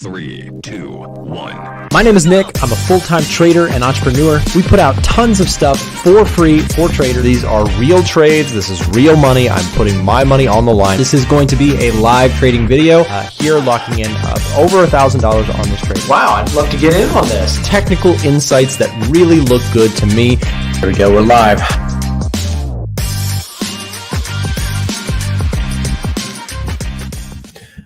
3, 2, 1. My name is Nick. I'm a full-time trader and entrepreneur. We put out tons of stuff for free for traders. These are real trades. This is real money. I'm putting my money on the line. This is going to be a live trading video here, locking in over $1,000 on this trade. Wow, I'd love to get in on this. Technical insights that really look good to me. Here we go. We're live.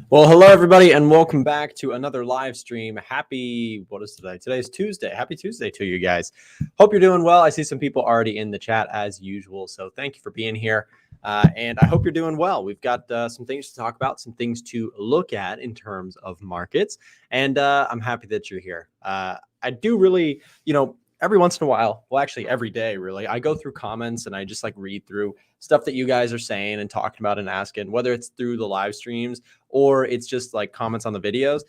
Well, hello everybody, and welcome back to another live stream. Happy, what is today? Today is Tuesday. Happy Tuesday to you guys. Hope you're doing well. I see some people already in the chat as usual, so thank you for being here. And I hope you're doing well. We've got some things to talk about, some things to look at in terms of markets, and I'm happy that you're here. I do really, every once in a while, well, actually every day, really, I go through comments and I just read through stuff that you guys are saying and talking about and asking, whether it's through the live streams or it's just comments on the videos.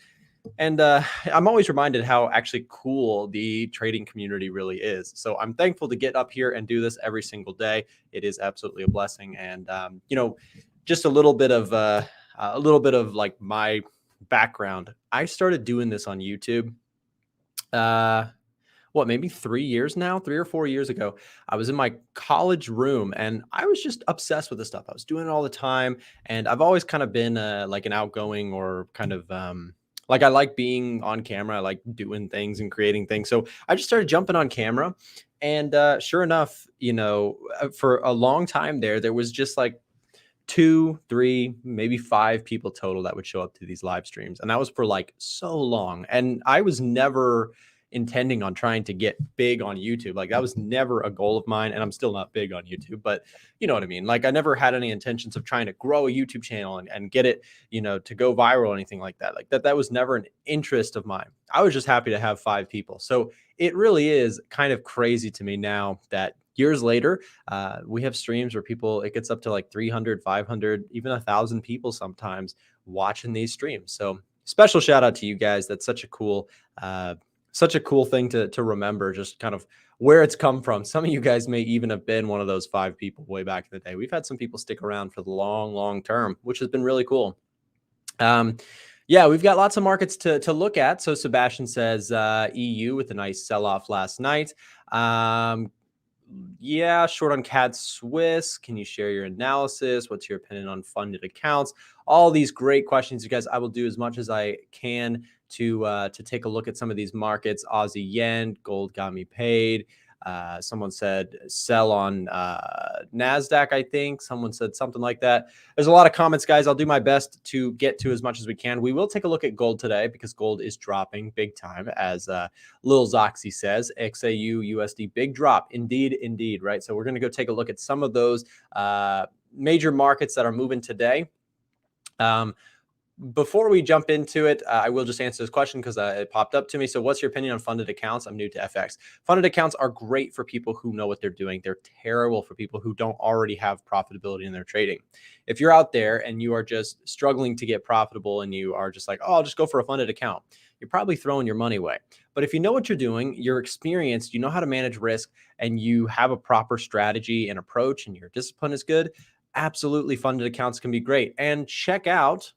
And I'm always reminded how actually cool the trading community really is. So I'm thankful to get up here and do this every single day. It is absolutely a blessing. And, just a little bit of my background. I started doing this on YouTube. Maybe 3 years now, 3 or 4 years ago. I was in my college room and I was just obsessed with this stuff. I was doing it all the time. And I've always kind of been an outgoing or kind of I like being on camera. I like doing things and creating things. So I just started jumping on camera. And sure enough, for a long time there was just 2, 3, maybe 5 people total that would show up to these live streams. And that was for so long. And I was never intending on trying to get big on YouTube. That was never a goal of mine, and I'm still not big on YouTube, but you know what I mean? I never had any intentions of trying to grow a YouTube channel and get it, to go viral or anything like that. That was never an interest of mine. I was just happy to have 5 people. So it really is kind of crazy to me now that years later, we have streams where it gets up to 300, 500, even 1,000 people sometimes watching these streams. So special shout out to you guys. That's such a cool thing to remember, just kind of where it's come from. Some of you guys may even have been one of those 5 people way back in the day. We've had some people stick around for the long term, which has been really cool. Yeah, we've got lots of markets to look at. So Sebastian says EU with a nice sell-off last night. Yeah, short on CAD Swiss. Can you share your analysis? What's your opinion on funded accounts? All these great questions, you guys. I will do as much as I can to take a look at some of these markets. Aussie yen, gold got me paid. Someone said sell on NASDAQ, I think. Someone said something like that. There's a lot of comments, guys. I'll do my best to get to as much as we can. We will take a look at gold today because gold is dropping big time, as Lil Zoxy says. XAUUSD, big drop. Indeed, right? So we're going to go take a look at some of those major markets that are moving today. Before we jump into it, I will just answer this question because it popped up to me. So what's your opinion on funded accounts? I'm new to FX. Funded accounts are great for people who know what they're doing. They're terrible for people who don't already have profitability in their trading. If you're out there and you are just struggling to get profitable and you are just I'll just go for a funded account, you're probably throwing your money away. But if you know what you're doing, you're experienced, you know how to manage risk, and you have a proper strategy and approach, and your discipline is good, absolutely funded accounts can be great. And check out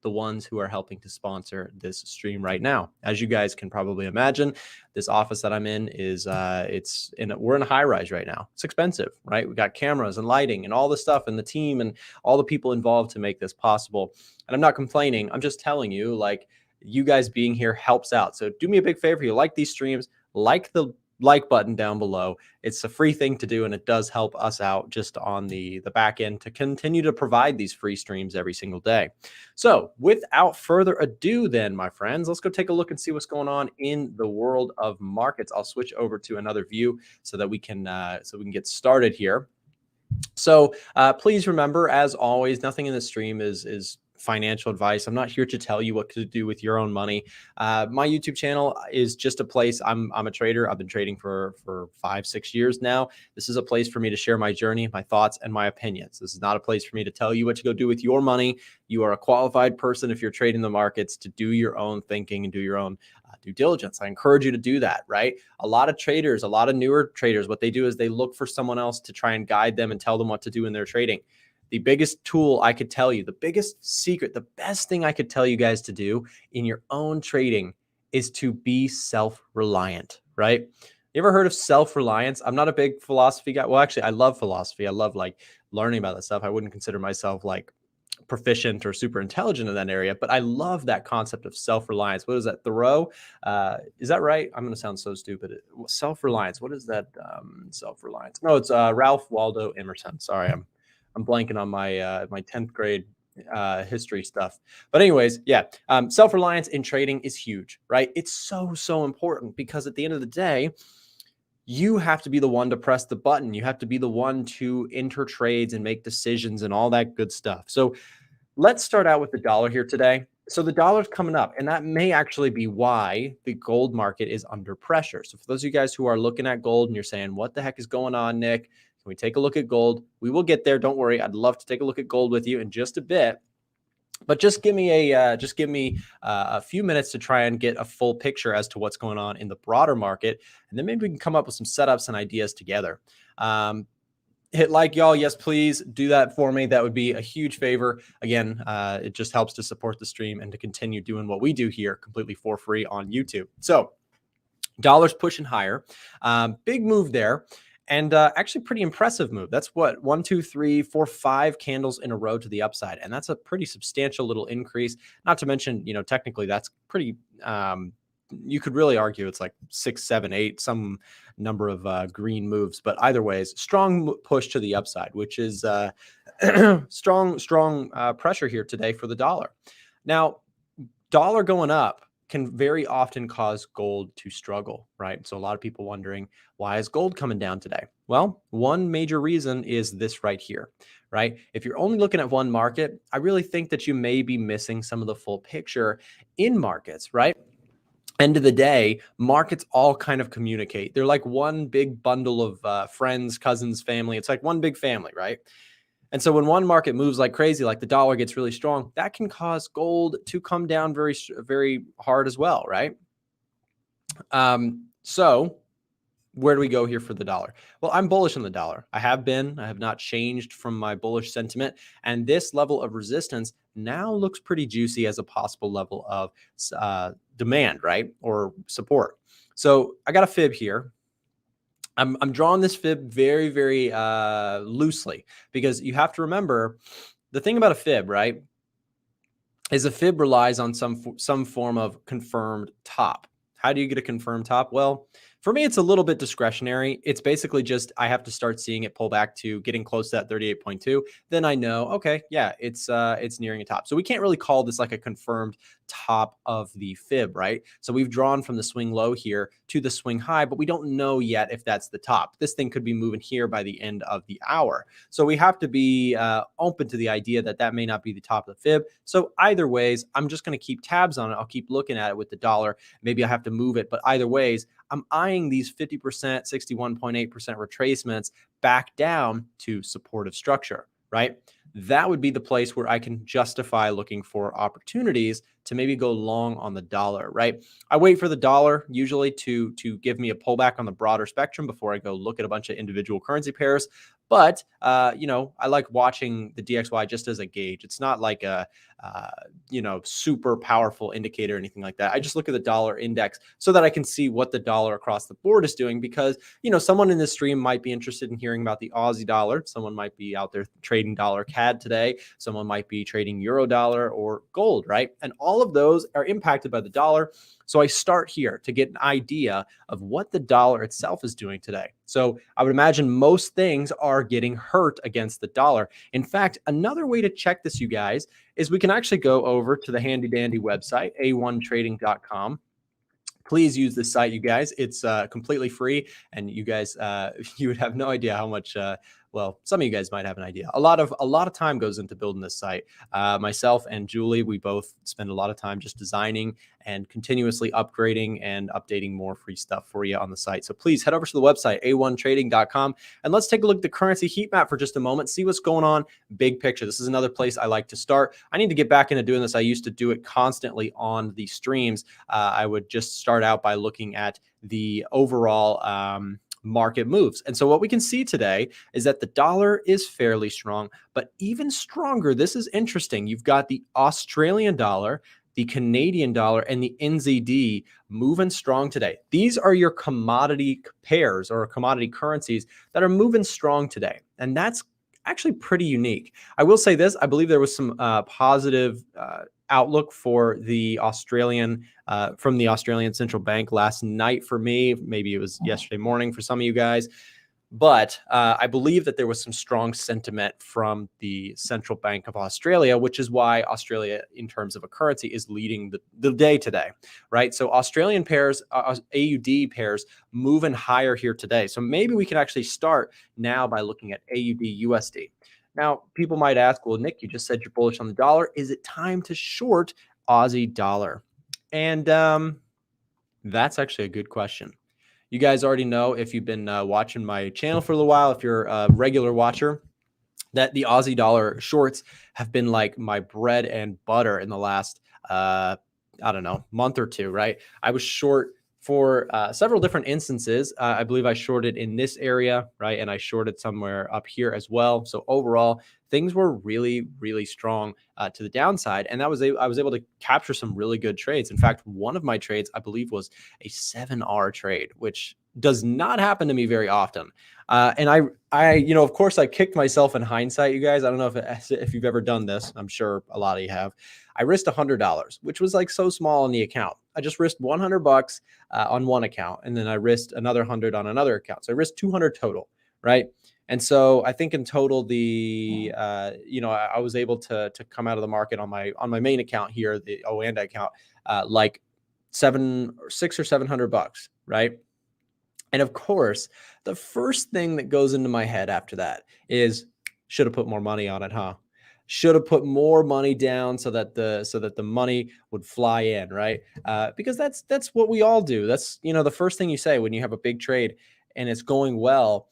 the ones who are helping to sponsor this stream right now. As you guys can probably imagine, this office that I'm in is we're in a high rise right now. It's expensive, right? We got cameras and lighting and all the stuff and the team and all the people involved to make this possible. And I'm not complaining. I'm just telling you, you guys being here helps out. So do me a big favor. You like these streams, like the like button down below. It's a free thing to do, and it does help us out just on the back end to continue to provide these free streams every single day. So without further ado then, my friends, let's go take a look and see what's going on in the world of markets. I'll switch over to another view so that we can get started here. So please remember, as always, nothing in the stream is financial advice. I'm not here to tell you what to do with your own money. My YouTube channel is just a place. I'm a trader. I've been trading for 5-6 years now. This is a place for me to share my journey, my thoughts, and my opinions. This is not a place for me to tell you what to go do with your money. You are a qualified person if you're trading the markets to do your own thinking and do your own due diligence. I encourage you to do that, right? A lot of traders, a lot of newer traders, what they do is they look for someone else to try and guide them and tell them what to do in their trading. the biggest tool I could tell you, the biggest secret, the best thing I could tell you guys to do in your own trading is to be self-reliant, right? You ever heard of self-reliance? I'm not a big philosophy guy. Well, actually, I love philosophy. I love like learning about that stuff. I wouldn't consider myself like proficient or super intelligent in that area, but I love that concept of self-reliance. What is that? Thoreau? Is that right? I'm going to sound so stupid. Self-reliance. What is that? Self-reliance. No, it's Ralph Waldo Emerson. Sorry, I'm blanking on my my 10th grade history stuff. But anyways, yeah, self-reliance in trading is huge, right? It's so important because at the end of the day, you have to be the one to press the button. You have to be the one to enter trades and make decisions and all that good stuff. So let's start out with the dollar here today. So the dollar's coming up, and that may actually be why the gold market is under pressure. So for those of you guys who are looking at gold and you're saying, what the heck is going on, Nick? Can we take a look at gold? We will get there. Don't worry. I'd love to take a look at gold with you in just a bit. But just give me a few minutes to try and get a full picture as to what's going on in the broader market, and then maybe we can come up with some setups and ideas together. Hit like, y'all. Yes, please do that for me. That would be a huge favor. Again, it just helps to support the stream and to continue doing what we do here completely for free on YouTube. So dollar's pushing higher. Big move there. And actually pretty impressive move. That's what, 1, 2, 3, 4, 5 candles in a row to the upside. And that's a pretty substantial little increase. Not to mention, you know, technically that's pretty, you could really argue it's like 6, 7, 8, some number of green moves. But either ways, strong push to the upside, which is strong pressure here today for the dollar. Now, dollar going up can very often cause gold to struggle, right? So a lot of people wondering, why is gold coming down today? Well, one major reason is this right here, right? If you're only looking at one market, I really think that you may be missing some of the full picture in markets, right? End of the day, markets all kind of communicate. They're like one big bundle of friends, cousins, family. It's like one big family, right? And so when one market moves like crazy, like the dollar gets really strong, that can cause gold to come down very, very hard as well, right? So where do we go here for the dollar? Well, I'm bullish on the dollar. I have not changed from my bullish sentiment. And this level of resistance now looks pretty juicy as a possible level of demand, right? Or support. So I got a fib here. I'm drawing this fib very, very loosely because you have to remember the thing about a fib, right, is a fib relies on some form of confirmed top. How do you get a confirmed top? Well, for me, it's a little bit discretionary. It's basically just I have to start seeing it pull back to getting close to that 38.2. Then I know, okay, yeah, it's nearing a top. So we can't really call this like a confirmed top of the fib, right? So we've drawn from the swing low here to the swing high, but we don't know yet if that's the top. This thing could be moving here by the end of the hour. So we have to be open to the idea that that may not be the top of the fib. So either ways, I'm just going to keep tabs on it. I'll keep looking at it with the dollar. Maybe I have to move it, but either ways, I'm eyeing these 50%, 61.8% retracements back down to supportive structure, right? That would be the place where I can justify looking for opportunities to maybe go long on the dollar, right? I wait for the dollar usually to give me a pullback on the broader spectrum before I go look at a bunch of individual currency pairs. But, you know, I like watching the DXY just as a gauge. It's not like a, you know, super powerful indicator or anything like that. I just look at the dollar index so that I can see what the dollar across the board is doing because, you know, someone in this stream might be interested in hearing about the Aussie dollar. Someone might be out there trading dollar CAD today. Someone might be trading euro dollar or gold, right? And all of those are impacted by the dollar. So I start here to get an idea of what the dollar itself is doing today. So I would imagine most things are getting hurt against the dollar. In fact, another way to check this, you guys, is we can actually go over to the handy dandy website, a1trading.com. Please use this site, you guys. It's completely free, and you guys, you would have no idea how much. Well, some of you guys might have an idea. A lot of time goes into building this site. Myself and Julie, we both spend a lot of time just designing and continuously upgrading and updating more free stuff for you on the site. So please head over to the website, a1trading.com, and let's take a look at the currency heat map for just a moment, see what's going on, big picture. This is another place I like to start. I need to get back into doing this. I used to do it constantly on the streams. I would just start out by looking at the overall market moves. And so what we can see today is that the dollar is fairly strong, but even stronger. This is interesting. You've got the Australian dollar, the Canadian dollar, and the NZD moving strong today. These are your commodity pairs or commodity currencies that are moving strong today. And that's actually pretty unique. I will say this, I believe there was some positive outlook for the Australian from the Australian Central Bank last night for me. Maybe it was yesterday morning for some of you guys. But I believe that there was some strong sentiment from the Central Bank of Australia, which is why Australia, in terms of a currency, is leading the day today, right? So Australian pairs, AUD pairs, moving higher here today. So maybe we can actually start now by looking at AUDUSD. Now, people might ask, well, Nick, you just said you're bullish on the dollar. Is it time to short Aussie dollar? And that's actually a good question. You guys already know, if you've been watching my channel for a little while, if you're a regular watcher, that the Aussie dollar shorts have been like my bread and butter in the last, I don't know, month or two, right? I was short for several different instances. I believe I shorted in this area, right? And I shorted somewhere up here as well. So overall, things were really, really strong to the downside. And I was able to capture some really good trades. In fact, one of my trades, I believe, was a 7R trade, which does not happen to me very often. And I, you know, of course, I kicked myself in hindsight, you guys. I don't know if you've ever done this. I'm sure a lot of you have. I risked $100, which was like so small in the account. I just risked $100 on one account, and then I risked another 100 on another account. So I risked 200 total, right? And so I think in total, the you know, I was able to come out of the market on my main account here, the OANDA account, like $600 or $700, right? And of course, the first thing that goes into my head after that is, should have put more money on it, huh? Should have put more money down so that the money would fly in, right? Because that's what we all do. That's, you know, the first thing you say when you have a big trade and it's going well.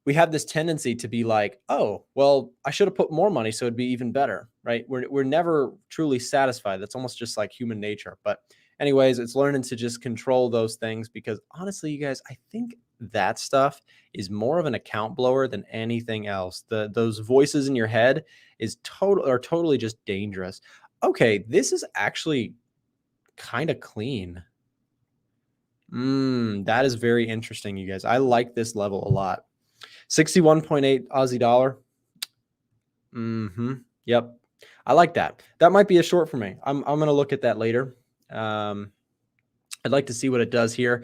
We have this tendency to be like, oh, well, I should have put more money so it'd be even better, right? We're never truly satisfied. That's almost just like human nature. But anyways, it's learning to just control those things, because honestly, you guys, I think that stuff is more of an account blower than anything else. Those voices in your head are totally just dangerous. Okay, this is actually kind of clean. That is very interesting, you guys. I like this level a lot. 61.8 Aussie dollar. Yep. I like that. That might be a short for me. I'm going to look at that later. I'd like to see what it does here.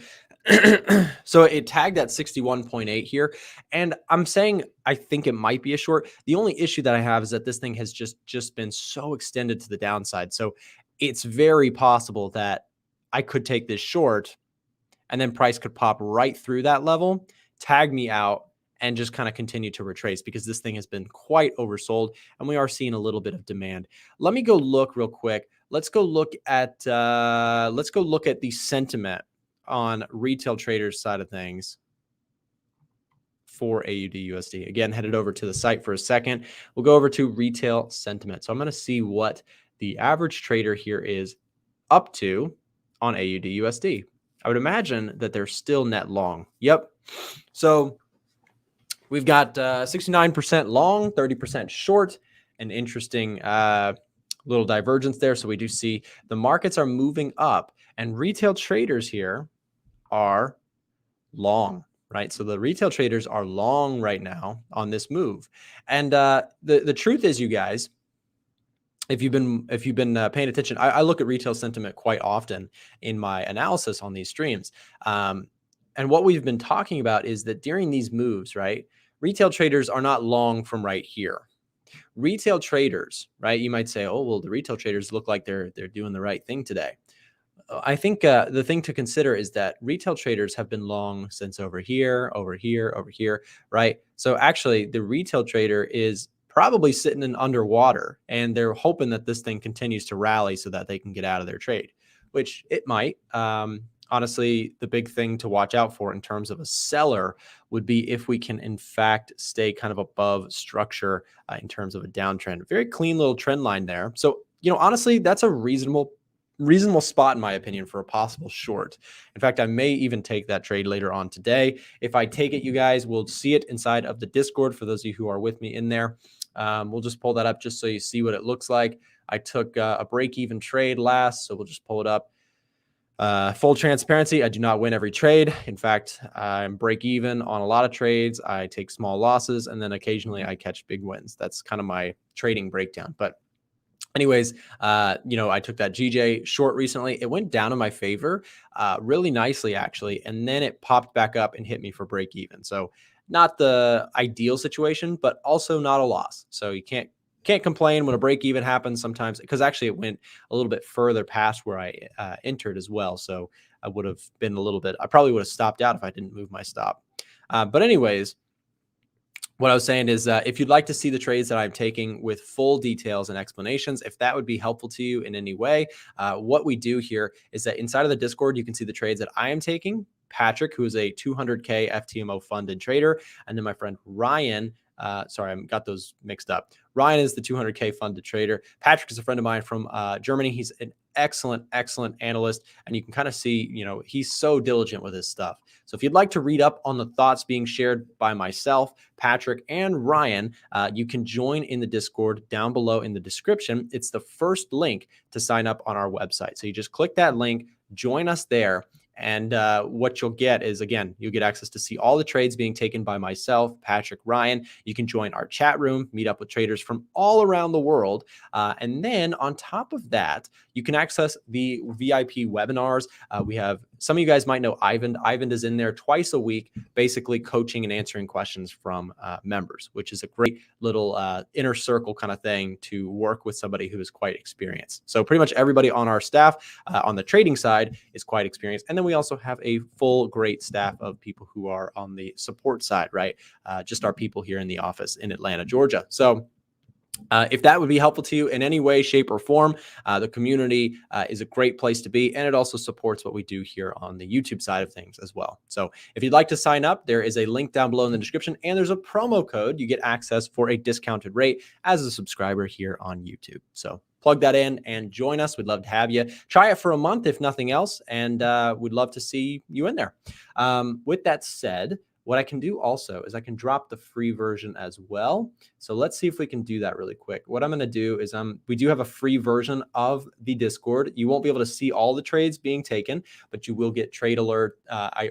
So it tagged at 61.8 here. And I'm saying I think it might be a short. The only issue that I have is that this thing has just been so extended to the downside. So it's very possible that I could take this short and then price could pop right through that level, tag me out, and just kind of continue to retrace, because this thing has been quite oversold and we are seeing a little bit of demand. Let me go look real quick. Let's go look at the sentiment on retail traders side of things for AUDUSD. Again, headed over to the site for a second. We'll go over to retail sentiment. So I'm going to see what the average trader here is up to on AUDUSD. I would imagine that they're still net long. Yep. So we've got 69% long, 30% short. An interesting little divergence there. So we do see the markets are moving up, and retail traders here are long, right? So the retail traders are long right now on this move. And the truth is, you guys, if you've been paying attention, I look at retail sentiment quite often in my analysis on these streams. And what we've been talking about is that during these moves, right, retail traders are not long from right here. Retail traders, right? You might say, oh, well, the retail traders look like they're doing the right thing today. I think the thing to consider is that retail traders have been long since over here, right? So actually, the retail trader is probably sitting in underwater, and they're hoping that this thing continues to rally so that they can get out of their trade, which it might. Honestly, the big thing to watch out for in terms of a seller would be if we can, in fact, stay kind of above structure in terms of a downtrend. Very clean little trend line there. So, you know, honestly, that's a reasonable reasonable spot, in my opinion, for a possible short. In fact, I may even take that trade later on today. If I take it, you guys will see it inside of the Discord for those of you who are with me in there. We'll just pull that up just so you see what it looks like. I took a break-even trade last, so we'll just pull it up. Full transparency, I do not win every trade. In fact, I'm break even on a lot of trades. I take small losses, and then occasionally I catch big wins. That's kind of my trading breakdown. But anyways, I took that GJ short recently. It went down in my favor really nicely, actually. And then it popped back up and hit me for break even. So not the ideal situation, but also not a loss. So you can't complain when a break even happens sometimes, because actually it went a little bit further past where I entered as well. So I would have been I probably would have stopped out if I didn't move my stop. But anyways, what I was saying is if you'd like to see the trades that I'm taking with full details and explanations, if that would be helpful to you in any way, what we do here is that inside of the Discord, you can see the trades that I am taking. Patrick, who is a 200K FTMO funded trader, and then my friend Ryan. Sorry, I got those mixed up. Ryan is the 200K funded trader. Patrick is a friend of mine from Germany. He's an excellent analyst. And you can kind of see, he's so diligent with his stuff. So if you'd like to read up on the thoughts being shared by myself, Patrick, and Ryan, you can join in the Discord down below in the description. It's the first link to sign up on our website. So you just click that link, join us there. And what you'll get is, again, you'll get access to see all the trades being taken by myself, Patrick, Ryan. You can join our chat room, meet up with traders from all around the world. And then on top of that, you can access the VIP webinars. We have, some of you guys might know Ivan. Ivan is in there twice a week, basically coaching and answering questions from members, which is a great little inner circle kind of thing to work with somebody who is quite experienced. So pretty much everybody on our staff on the trading side is quite experienced. And then we also have a full great staff of people who are on the support side, right? Just our people here in the office in Atlanta, Georgia. So if that would be helpful to you in any way, shape, or form, the community is a great place to be, and it also supports what we do here on the YouTube side of things as well. So if you'd like to sign up, there is a link down below in the description, and there's a promo code. You get access for a discounted rate as a subscriber here on YouTube. So plug that in and join us. We'd love to have you. Try it for a month, if nothing else, and we'd love to see you in there. With that said, what I can do also is I can drop the free version as well. So let's see if we can do that really quick. What I'm going to do is we do have a free version of the Discord. You won't be able to see all the trades being taken, but you will get trade alert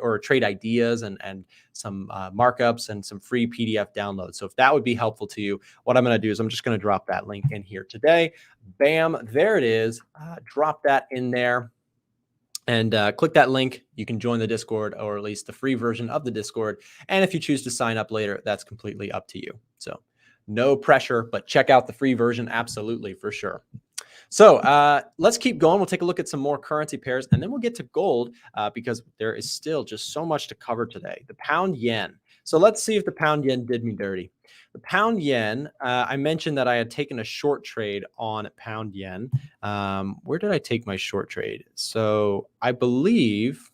or trade ideas and some markups and some free PDF downloads. So if that would be helpful to you, what I'm going to do is I'm just going to drop that link in here today. Bam, there it is. Drop that in there. And click that link. You can join the Discord, or at least the free version of the Discord. And if you choose to sign up later, that's completely up to you. So no pressure, but check out the free version. Absolutely, for sure. So let's keep going. We'll take a look at some more currency pairs, and then we'll get to gold because there is still just so much to cover today. The pound yen. So let's see if the pound yen did me dirty. The pound yen, I mentioned that I had taken a short trade on pound yen. Where did I take my short trade? So I believe,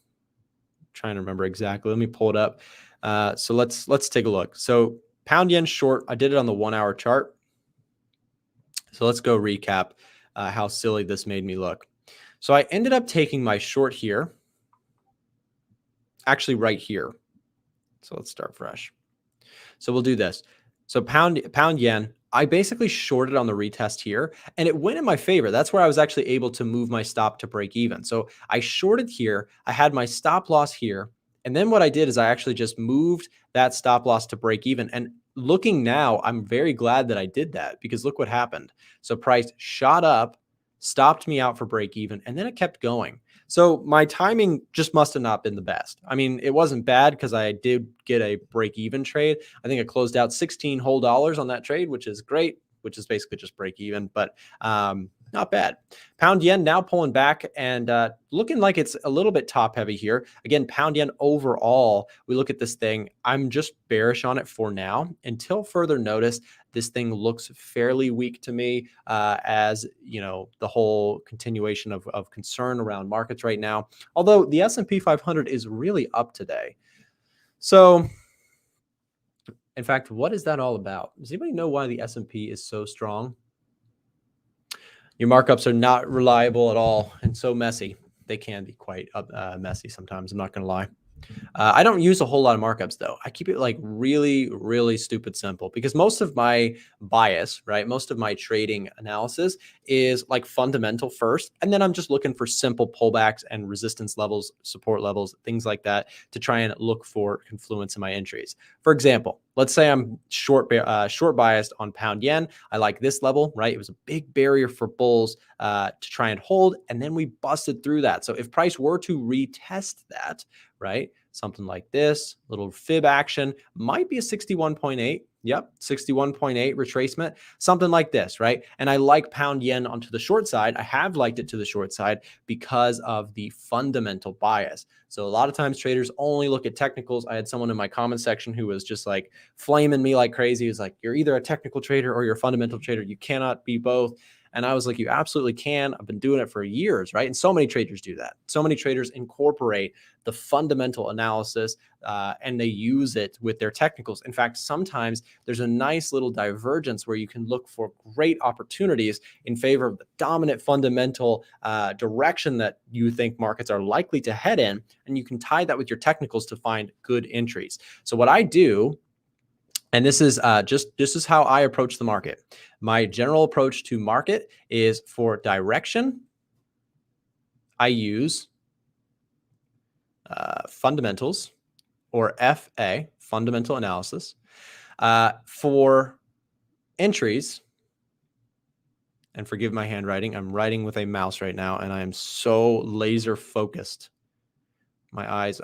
I'm trying to remember exactly. Let me pull it up. So let's take a look. So pound yen short, I did it on the 1 hour chart. So let's go recap how silly this made me look. So I ended up taking my short here, actually right here. So let's start fresh. So we'll do this. So pound yen, I basically shorted on the retest here, and it went in my favor. That's where I was actually able to move my stop to break even. So I shorted here. I had my stop loss here. And then what I did is I actually just moved that stop loss to break even. And looking now, I'm very glad that I did that, because look what happened. So price shot up, stopped me out for break even, and then it kept going. So my timing just must have not been the best. I mean, it wasn't bad because I did get a break even trade. I think I closed out 16 whole dollars on that trade, which is great, which is basically just break even, but not bad. Pound yen now pulling back and looking like it's a little bit top heavy here. Again, pound yen overall, we look at this thing, I'm just bearish on it for now until further notice. This thing looks fairly weak to me as, the whole continuation of concern around markets right now. Although the S&P 500 is really up today. So in fact, what is that all about? Does anybody know why the S&P is so strong? Your markups are not reliable at all and so messy. They can be quite messy sometimes. I'm not going to lie. I don't use a whole lot of markups though. I keep it like really, really stupid simple because most of my bias, right? Most of my trading analysis is like fundamental first. And then I'm just looking for simple pullbacks and resistance levels, support levels, things like that to try and look for confluence in my entries. For example, let's say I'm short biased on pound yen. I like this level, right? It was a big barrier for bulls to try and hold. And then we busted through that. So if price were to retest that, right? Something like this, little fib action, might be a 61.8. Yep, 61.8 retracement, something like this, right? And I like pound yen onto the short side. I have liked it to the short side because of the fundamental bias. So a lot of times traders only look at technicals. I had someone in my comment section who was just like flaming me like crazy. He was like, you're either a technical trader or you're a fundamental trader. You cannot be both. And I was like, you absolutely can. I've been doing it for years, right? And so many traders do that. So many traders incorporate the fundamental analysis and they use it with their technicals. In fact, sometimes there's a nice little divergence where you can look for great opportunities in favor of the dominant fundamental direction that you think markets are likely to head in. And you can tie that with your technicals to find good entries. So what I do, and this is how I approach the market. My general approach to market is for direction. I use fundamentals or FA, fundamental analysis. For entries, and forgive my handwriting, I'm writing with a mouse right now, and I am so laser focused. My eyes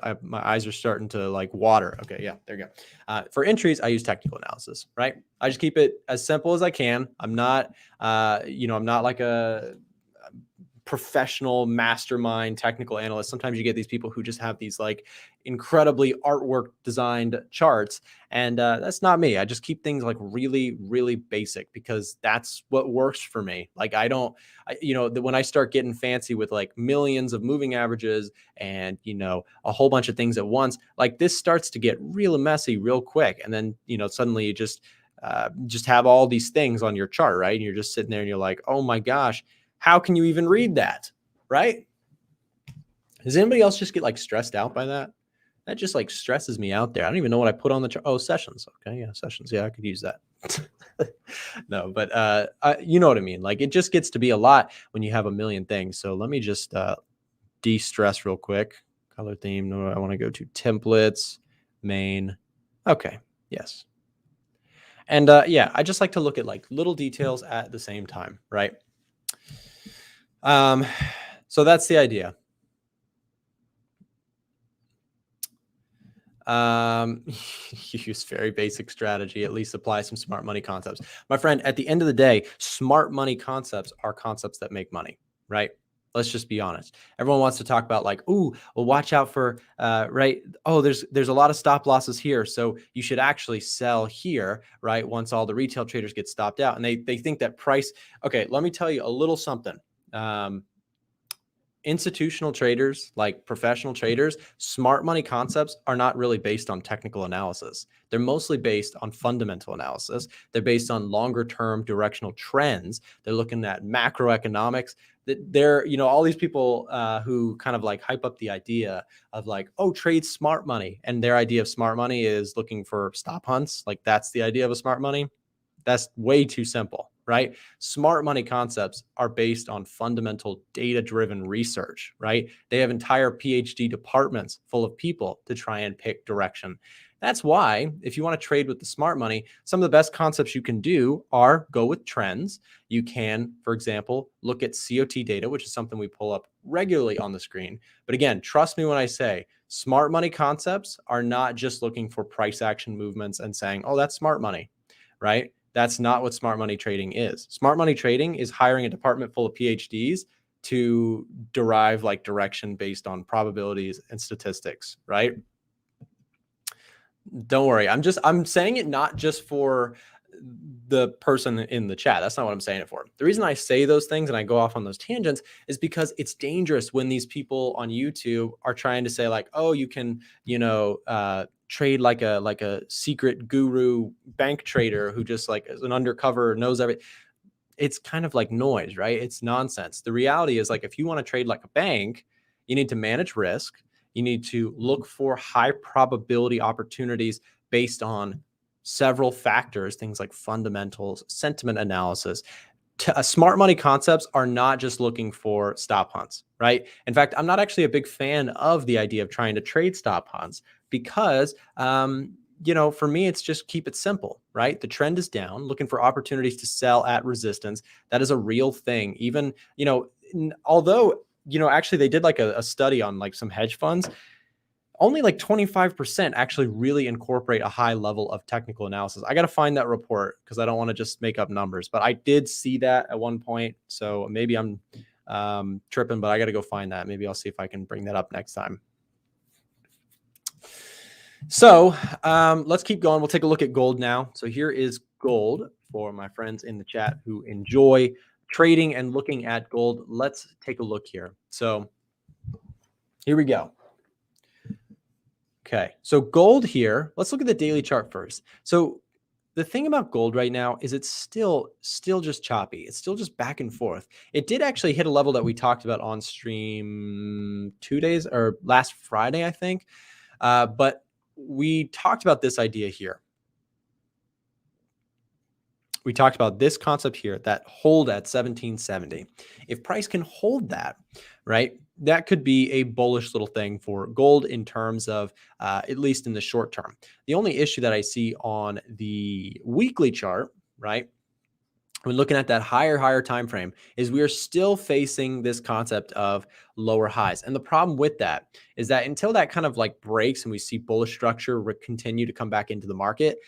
are starting to like water. Okay, yeah, there you go. For entries, I use technical analysis, right? I just keep it as simple as I can. I'm not, I'm not like a professional mastermind technical analyst. Sometimes you get these people who just have these like incredibly artwork designed charts. And that's not me. I just keep things like really, really basic because that's what works for me. Like when I start getting fancy with like millions of moving averages and, a whole bunch of things at once, like this starts to get real messy real quick. And then, suddenly you just have all these things on your chart, right? And you're just sitting there and you're like, oh my gosh, how can you even read that, right? Does anybody else just get like stressed out by that? That just like stresses me out there. I don't even know what I put on the chart. Oh, sessions. Okay, yeah, sessions. Yeah, I could use that. No, but you know what I mean? Like it just gets to be a lot when you have a million things. So let me just de-stress real quick. Color theme. No, I want to go to templates, main. Okay, yes. And yeah, I just like to look at like little details at the same time, right? So that's the idea. Use very basic strategy, at least apply some smart money concepts. My friend, at the end of the day, smart money concepts are concepts that make money, right? Let's just be honest. Everyone wants to talk about like, ooh, well, watch out for, right? Oh, there's a lot of stop losses here. So you should actually sell here, right? Once all the retail traders get stopped out. And they think that price, okay, let me tell you a little something. Institutional traders, like professional traders, smart money concepts are not really based on technical analysis. They're mostly based on fundamental analysis. They're based on longer term directional trends. They're looking at macroeconomics. They're, all these people who kind of like hype up the idea of like, oh, trade smart money. And their idea of smart money is looking for stop hunts. Like that's the idea of a smart money. That's way too simple, right? Smart money concepts are based on fundamental data-driven research, right? They have entire PhD departments full of people to try and pick direction. That's why if you want to trade with the smart money, some of the best concepts you can do are go with trends. You can, for example, look at COT data, which is something we pull up regularly on the screen. But again, trust me when I say smart money concepts are not just looking for price action movements and saying, oh, that's smart money, right? That's not what smart money trading is. Smart money trading is hiring a department full of PhDs to derive like direction based on probabilities and statistics, right? Don't worry. I'm saying it not just for the person in the chat. That's not what I'm saying it for. The reason I say those things and I go off on those tangents is because it's dangerous when these people on YouTube are trying to say like, oh, you can, trade like a secret guru bank trader who just like is an undercover knows everything. it's kind of like noise, right? It's nonsense. The reality is, like, if you want to trade like a bank, you need to manage risk. You need to look for high probability opportunities based on several factors, things like fundamentals, sentiment analysis. Smart money concepts are not just looking for stop hunts, right? In fact, I'm not actually a big fan of the idea of trying to trade stop hunts because, for me, it's just keep it simple, right? The trend is down, looking for opportunities to sell at resistance. That is a real thing. Even, although, actually they did like a study on like some hedge funds, only like 25% actually really incorporate a high level of technical analysis. I got to find that report because I don't want to just make up numbers, but I did see that at one point. So maybe I'm tripping, but I got to go find that. Maybe I'll see if I can bring that up next time. So let's keep going. We'll take a look at gold now. So here is gold for my friends in the chat who enjoy trading and looking at gold. Let's take a look here. So here we go. Okay, so gold here, let's look at the daily chart first. So the thing about gold right now is it's still just choppy. It's still just back and forth. It did actually hit a level that we talked about on stream 2 days or last Friday, I think. But we talked about this idea here. We talked about this concept here, that hold at 1770. If price can hold that, right, that could be a bullish little thing for gold in terms of, at least in the short term. The only issue that I see on the weekly chart, right, when looking at that higher time frame, is we are still facing this concept of lower highs. And the problem with that is that until that kind of like breaks and we see bullish structure continue to come back into the market,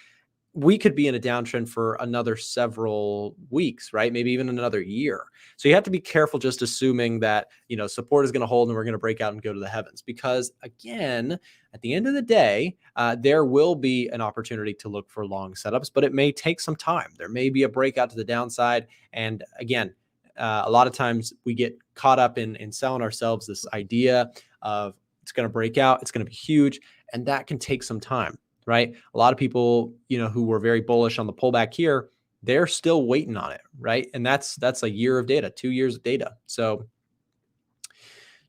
we could be in a downtrend for another several weeks, right? Maybe even another year. So you have to be careful just assuming that, support is going to hold and we're going to break out and go to the heavens. Because again, at the end of the day, there will be an opportunity to look for long setups, but it may take some time. There may be a breakout to the downside. And again, a lot of times we get caught up in selling ourselves this idea of it's going to break out, it's going to be huge, and that can take some time. Right? A lot of people, who were very bullish on the pullback here, they're still waiting on it, right? And that's a year of data, 2 years of data. So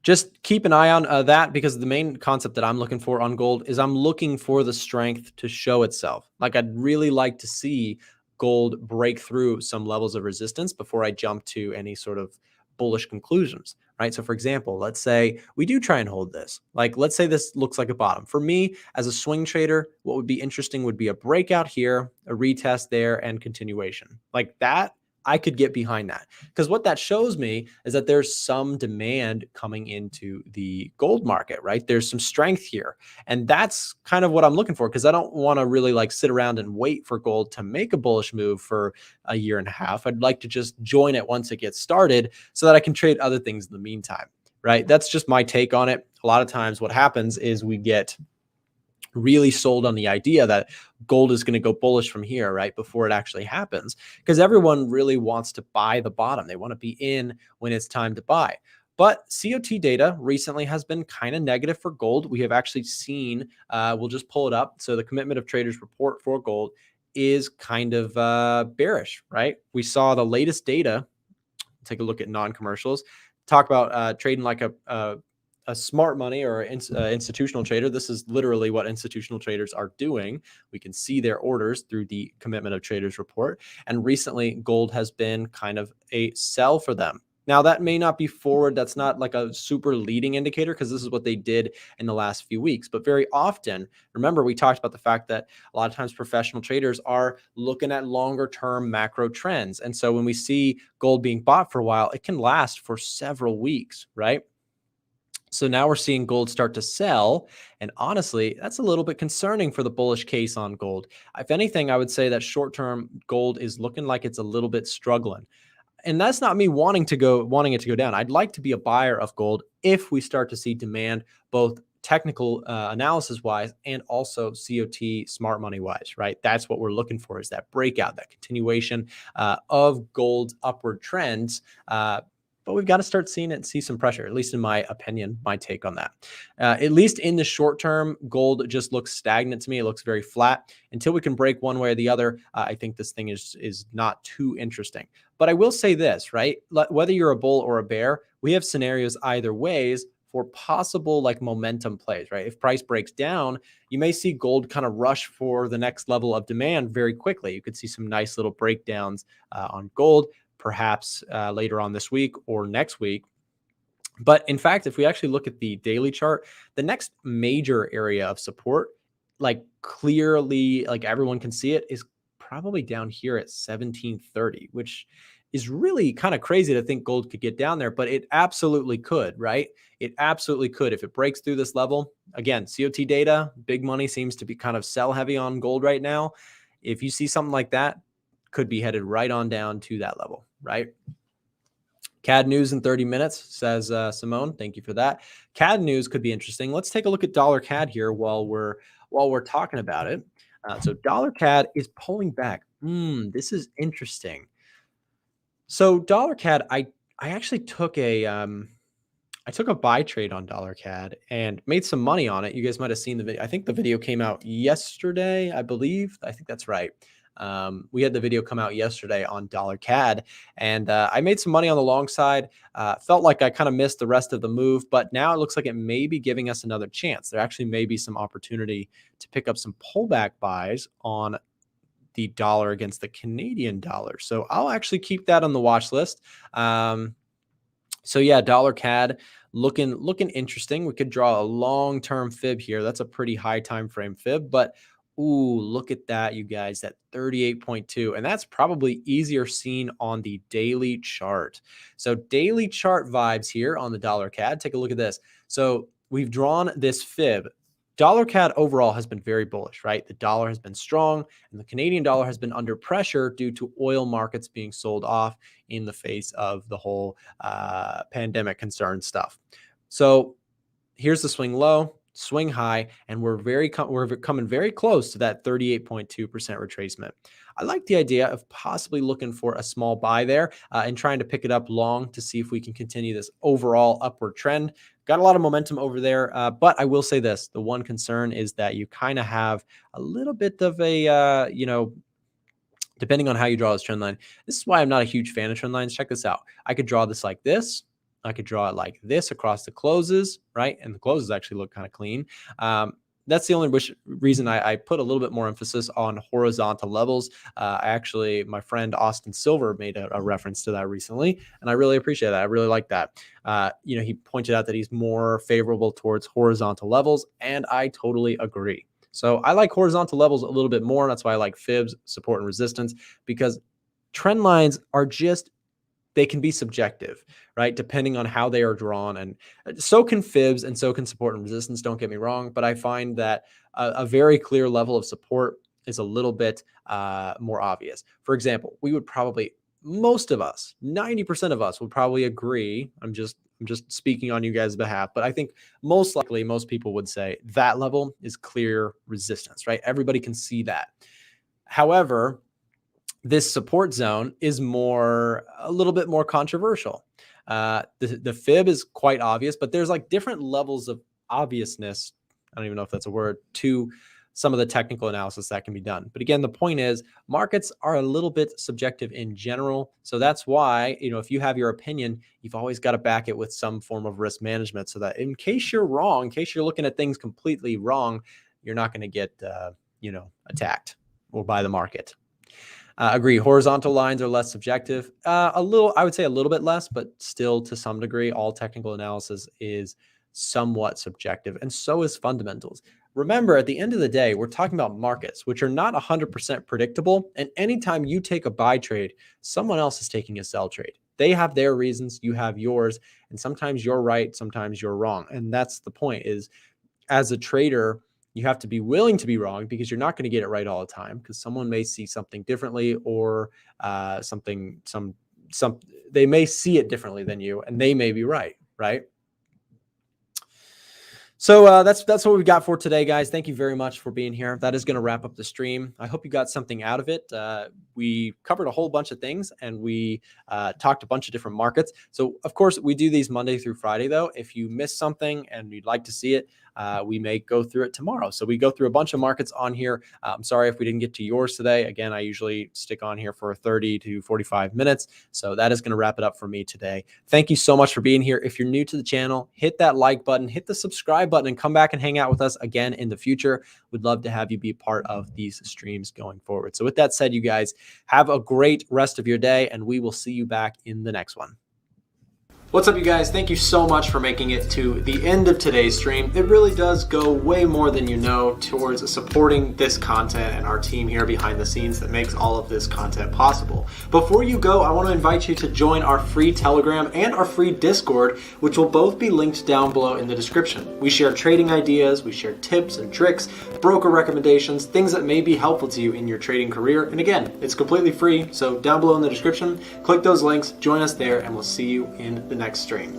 just keep an eye on that, because the main concept that I'm looking for on gold is I'm looking for the strength to show itself. Like, I'd really like to see gold break through some levels of resistance before I jump to any sort of bullish conclusions, right? So for example, let's say we do try and hold this. Like, let's say this looks like a bottom. For me, as a swing trader, what would be interesting would be a breakout here, a retest there, and continuation. Like that, I could get behind that, because what that shows me is that there's some demand coming into the gold market, right? There's some strength here. And that's kind of what I'm looking for, because I don't want to really like sit around and wait for gold to make a bullish move for a year and a half. I'd like to just join it once it gets started so that I can trade other things in the meantime, right? That's just my take on it. A lot of times what happens is we get really sold on the idea that gold is going to go bullish from here, right, before it actually happens, because everyone really wants to buy the bottom. They want to be in when it's time to buy. But COT data recently has been kind of negative for gold. We have actually seen, we'll just pull it up. So the commitment of traders report for gold is kind of bearish, right? We saw the latest data. Take a look at non-commercials. Talk about trading like a smart money or institutional trader. This is literally what institutional traders are doing. We can see their orders through the commitment of traders report. And recently, gold has been kind of a sell for them. Now, that may not be forward. That's not like a super leading indicator, because this is what they did in the last few weeks. But very often, remember, we talked about the fact that a lot of times professional traders are looking at longer term macro trends. And so when we see gold being bought for a while, it can last for several weeks, right? So now we're seeing gold start to sell. And honestly, that's a little bit concerning for the bullish case on gold. If anything, I would say that short-term gold is looking like it's a little bit struggling. And that's not me wanting it to go down. I'd like to be a buyer of gold if we start to see demand, both technical analysis wise and also COT smart money wise, right? That's what we're looking for, is that breakout, that continuation of gold's upward trends. but we've got to start seeing it and see some pressure, at least in my opinion, my take on that. At least in the short term, gold just looks stagnant to me. It looks very flat. Until we can break one way or the other, I think this thing is not too interesting. But I will say this, right? Whether you're a bull or a bear, we have scenarios either ways for possible like momentum plays, right? If price breaks down, you may see gold kind of rush for the next level of demand very quickly. You could see some nice little breakdowns on gold, perhaps later on this week or next week. But in fact, if we actually look at the daily chart, the next major area of support, like clearly, like everyone can see it, is probably down here at 1730, which is really kind of crazy to think gold could get down there, but it absolutely could, right? It absolutely could. If it breaks through this level, again, COT data, big money seems to be kind of sell heavy on gold right now. If you see something like that, could be headed right on down to that level, right? CAD news in 30 minutes, says Simone. Thank you for that. CAD news could be interesting. Let's take a look at dollar CAD here while we're talking about it. So dollar CAD is pulling back. This is interesting. So dollar CAD, I actually took a buy trade on dollar CAD and made some money on it. You guys might have seen the video. I think the video came out yesterday, I believe. I think that's right. We had the video come out yesterday on dollar CAD, and I made some money on the long side. Felt like I kind of missed the rest of the move, but now it looks like it may be giving us another chance. There actually may be some opportunity to pick up some pullback buys on the dollar against the Canadian dollar. So I'll actually keep that on the watch list. So yeah, dollar CAD looking interesting. We could draw a long-term fib here. That's a pretty high time frame fib, but ooh, look at that, you guys, that 38.2. And that's probably easier seen on the daily chart. So daily chart vibes here on the dollar CAD. Take a look at this. So we've drawn this fib. Dollar CAD overall has been very bullish, right? The dollar has been strong and the Canadian dollar has been under pressure due to oil markets being sold off in the face of the whole pandemic concern stuff. So here's the swing low, swing high, and we're coming very close to that 38.2% retracement. I like the idea of possibly looking for a small buy there and trying to pick it up long to see if we can continue this overall upward trend. Got a lot of momentum over there, but I will say this. The one concern is that you kind of have a little bit of a, depending on how you draw this trend line. This is why I'm not a huge fan of trend lines. Check this out. I could draw this like this. I could draw it like this across the closes, right? And the closes actually look kind of clean. That's the only reason I put a little bit more emphasis on horizontal levels. My friend Austin Silver made a reference to that recently, and I really appreciate that. I really like that. He pointed out that he's more favorable towards horizontal levels, and I totally agree. So I like horizontal levels a little bit more. That's why I like fibs, support, and resistance, because trend lines are they can be subjective, right? Depending on how they are drawn. And so can fibs and so can support and resistance, don't get me wrong. But I find that a very clear level of support is a little bit more obvious. For example, most of us, 90% of us would probably agree. I'm just speaking on you guys' behalf, but I think most likely most people would say that level is clear resistance, right? Everybody can see that. However, this support zone is a little bit more controversial. The fib is quite obvious, but there's like different levels of obviousness. I don't even know if that's a word, to some of the technical analysis that can be done. But again, the point is markets are a little bit subjective in general. So that's why, if you have your opinion, you've always got to back it with some form of risk management so that in case you're wrong, in case you're looking at things completely wrong, you're not going to get, attacked or by the market. Agree. Horizontal lines are less subjective. I would say a little bit less, but still to some degree, all technical analysis is somewhat subjective, and so is fundamentals. Remember, at the end of the day, we're talking about markets, which are not 100% predictable. And anytime you take a buy trade, someone else is taking a sell trade. They have their reasons, you have yours, and sometimes you're right, sometimes you're wrong. And that's the point is, as a trader, you have to be willing to be wrong because you're not going to get it right all the time because someone may see something differently or they may see it differently than you and they may be right, right? So that's what we've got for today, guys. Thank you very much for being here. That is going to wrap up the stream. I hope you got something out of it. We covered a whole bunch of things, and we talked a bunch of different markets. So, of course, we do these Monday through Friday, though. If you missed something and you'd like to see it, we may go through it tomorrow. So we go through a bunch of markets on here. I'm sorry if we didn't get to yours today. Again, I usually stick on here for 30 to 45 minutes. So that is going to wrap it up for me today. Thank you so much for being here. If you're new to the channel, hit that like button, hit the subscribe button, and come back and hang out with us again in the future. We'd love to have you be part of these streams going forward. So with that said, you guys have a great rest of your day, and we will see you back in the next one. What's up, you guys? Thank you so much for making it to the end of today's stream. It really does go way more than you know towards supporting this content and our team here behind the scenes that makes all of this content possible. Before you go, I want to invite you to join our free Telegram and our free Discord, which will both be linked down below in the description. We share trading ideas, we share tips and tricks, broker recommendations, things that may be helpful to you in your trading career. And again, it's completely free. So down below in the description, click those links, join us there, and we'll see you in the next stream.